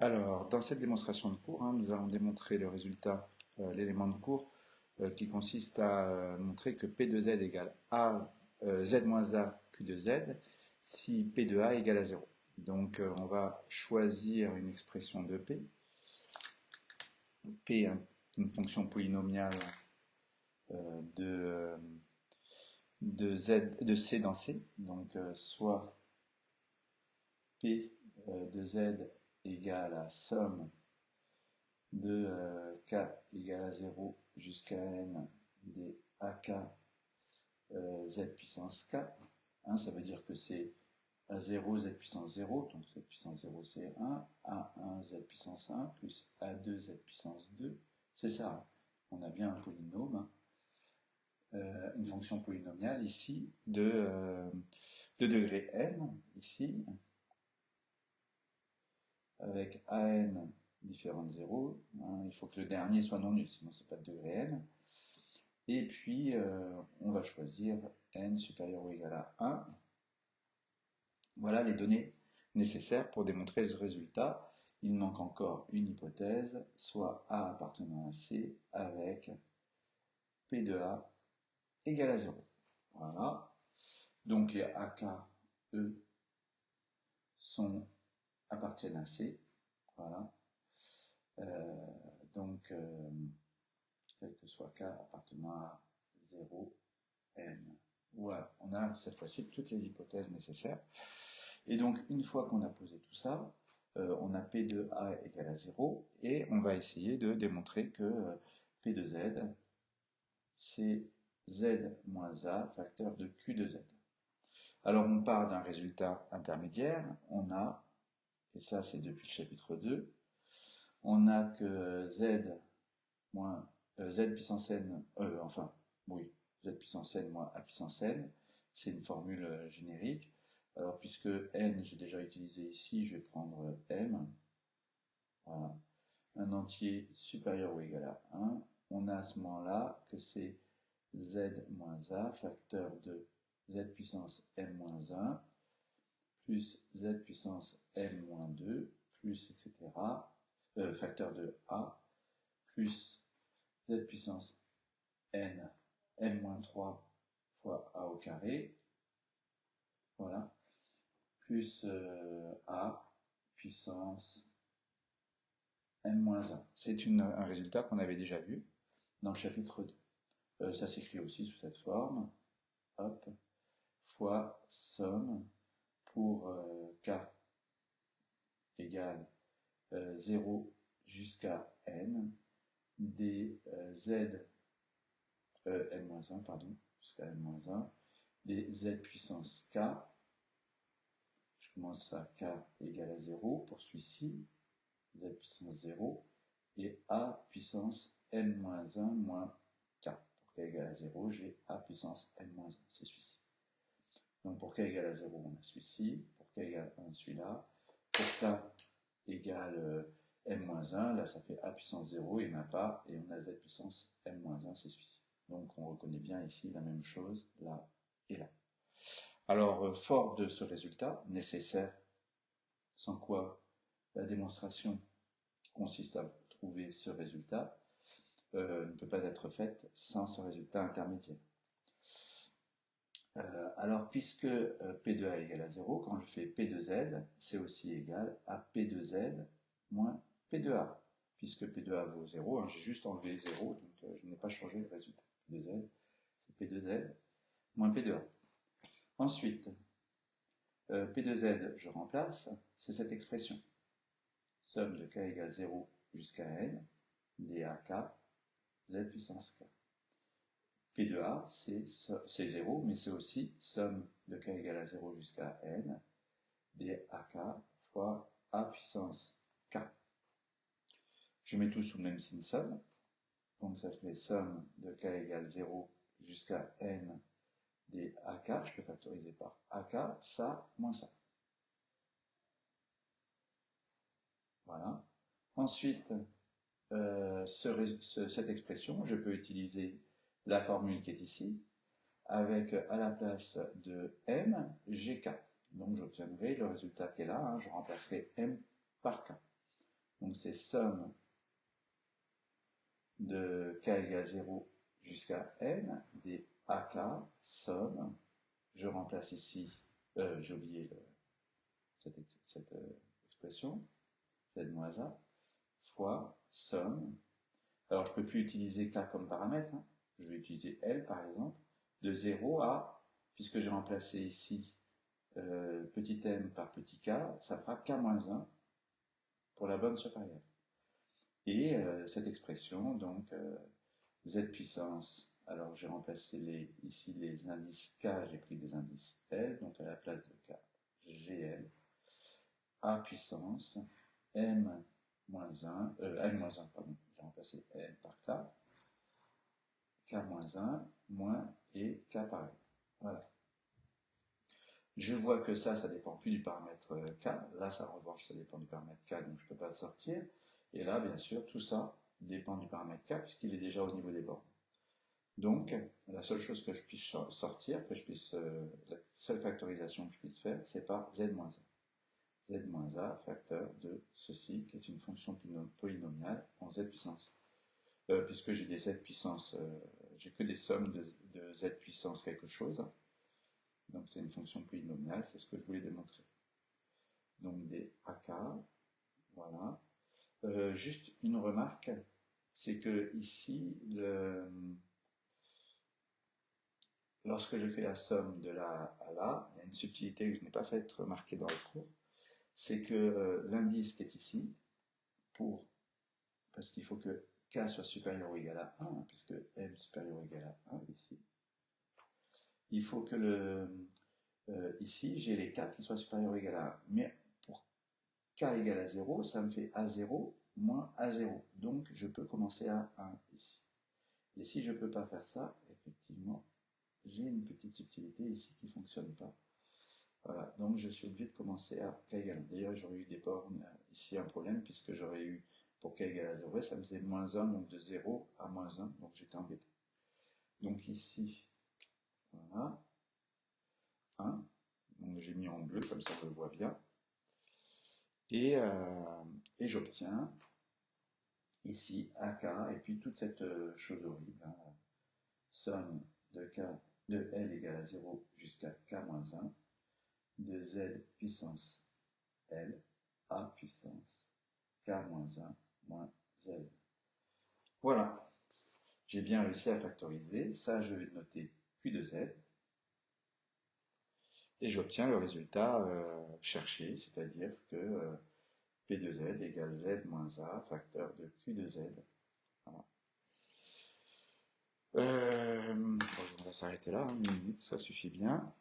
Alors, dans cette démonstration de cours, nous allons démontrer le résultat, l'élément de cours, qui consiste à montrer que P de Z égale A, Z moins A Q de Z, si P de A égale à 0. Donc, on va choisir une expression de P. P, une fonction polynomiale de C dans C. Donc, soit P de Z égale à somme de k égale à 0 jusqu'à n des ak z puissance k. Ça veut dire que c'est a0 z puissance 0, donc z puissance 0 c'est 1, a1 z puissance 1 plus a2 z puissance 2, c'est ça, on a bien un polynôme, une fonction polynomiale ici de degré n, ici, avec an différent de 0, il faut que le dernier soit non nul, sinon c'est pas de degré n. Et puis, on va choisir n supérieur ou égal à 1. Voilà les données nécessaires pour démontrer ce résultat. Il manque encore une hypothèse, soit A appartenant à C avec P de A égale à 0. Voilà. Donc les AK, eux, appartiennent à C. Voilà. Donc, quel que soit K appartenant à 0, N. Voilà, on a cette fois-ci toutes les hypothèses nécessaires. Et donc, une fois qu'on a posé tout ça, on a P de A égale à 0, et on va essayer de démontrer que P de Z, c'est Z moins A, facteur de Q de Z. Alors, on part d'un résultat intermédiaire, on a, et ça c'est depuis le chapitre 2, on a que Z moins Z puissance n, Z puissance n moins A puissance n, c'est une formule générique. Alors, puisque n, j'ai déjà utilisé ici, je vais prendre m. Voilà. Un entier supérieur ou égal à 1. On a à ce moment-là que c'est z moins a, facteur de z puissance m moins 1, plus z puissance m moins 2, plus etc. Facteur de a, plus z puissance n, m moins 3 fois a au carré. Voilà. Plus a puissance m-1. C'est un résultat qu'on avait déjà vu dans le chapitre 2. Ça s'écrit aussi sous cette forme. Hop, fois somme pour k égale 0 jusqu'à n des z m-1, pardon, jusqu'à m-1, des z puissance k. Je commence à k égale à 0 pour celui-ci, z puissance 0, et a puissance n-1 moins k. Pour k égale à 0, j'ai a puissance n-1, c'est celui-ci. Donc pour k égale à 0, on a celui-ci, pour k égale à 1, celui-là, pour k égale m-1, là ça fait a puissance 0, il n'y en a pas, et on a z puissance m-1, c'est celui-ci. Donc on reconnaît bien ici la même chose, là et là. Alors, fort de ce résultat nécessaire, sans quoi la démonstration qui consiste à trouver ce résultat ne peut pas être faite sans ce résultat intermédiaire. Alors, puisque P de A égale à 0, quand je fais P de Z, c'est aussi égal à P de Z moins P de A. Puisque P de A vaut 0, j'ai juste enlevé 0, donc je n'ai pas changé le résultat. P de Z, c'est P de Z moins P de A. Ensuite, P de Z, je remplace, c'est cette expression. Somme de k égale 0 jusqu'à n, dAk, z puissance k. P de A, c'est 0, mais c'est aussi somme de k égale à 0 jusqu'à n, dAk fois a puissance k. Je mets tout sous le même signe somme, donc ça fait somme de k égale 0 jusqu'à n dAk, je peux factoriser par ak, ça moins ça. Voilà. Ensuite, cette expression, je peux utiliser la formule qui est ici, avec à la place de m, gk. Donc j'obtiendrai le résultat qui est là, je remplacerai m par k. Donc c'est somme de k égale 0 jusqu'à n, des AK, somme, je remplace ici, j'ai oublié cette expression, z-a, fois somme. Alors je ne peux plus utiliser k comme paramètre, hein. Je vais utiliser L par exemple, de 0 à, puisque j'ai remplacé ici petit m par petit k, ça fera k-1 pour la borne supérieure. Et cette expression, donc z puissance, alors j'ai remplacé ici les indices k, j'ai pris des indices L, donc à la place de k, gl, a puissance, m-1, n-1, pardon, j'ai remplacé n par k, k-1, moins, et k pareil. Voilà. Je vois que ça dépend plus du paramètre k. Là, ça, en revanche, ça dépend du paramètre k, donc je ne peux pas le sortir. Et là, bien sûr, tout ça dépend du paramètre k, puisqu'il est déjà au niveau des bornes. Donc, la seule chose que je puisse sortir, la seule factorisation que je puisse faire, c'est par z-1. Z-a, facteur de ceci, qui est une fonction polynomiale en z puissance. Puisque j'ai des z puissance, j'ai que des sommes de z puissance quelque chose. Donc c'est une fonction polynomiale, c'est ce que je voulais démontrer. Donc des AK, voilà. Juste une remarque, c'est que ici, lorsque je fais la somme de là à là, il y a une subtilité que je n'ai pas fait remarquer dans le cours, c'est que l'indice qui est ici, parce qu'il faut que k soit supérieur ou égal à 1, puisque m supérieur ou égal à 1 ici, il faut que ici, j'ai les k qui soient supérieurs ou égal à 1. Mais pour k égale à 0, ça me fait A0 moins A0. Donc, je peux commencer à 1 ici. Et si je ne peux pas faire ça, effectivement, j'ai une petite subtilité ici qui ne fonctionne pas. Voilà, donc je suis obligé de commencer à k égale 1. D'ailleurs, j'aurais eu des bornes ici un problème, puisque j'aurais eu, pour k égale à 0, ça me faisait moins 1, donc de 0 à moins 1, donc j'étais embêté. Donc ici, voilà, 1. Donc j'ai mis en bleu, comme ça on le voit bien. Et j'obtiens ici AK, et puis toute cette chose horrible, hein, somme de L égale à 0 jusqu'à K-1, de Z puissance L, A puissance K-1 moins Z. Voilà, j'ai bien réussi à factoriser, ça je vais noter Q de Z, et j'obtiens le résultat cherché, c'est-à-dire que P de Z égale Z moins A, facteur de Q de Z. Voilà. Bon, on va s'arrêter là, 1 minute, ça suffit bien.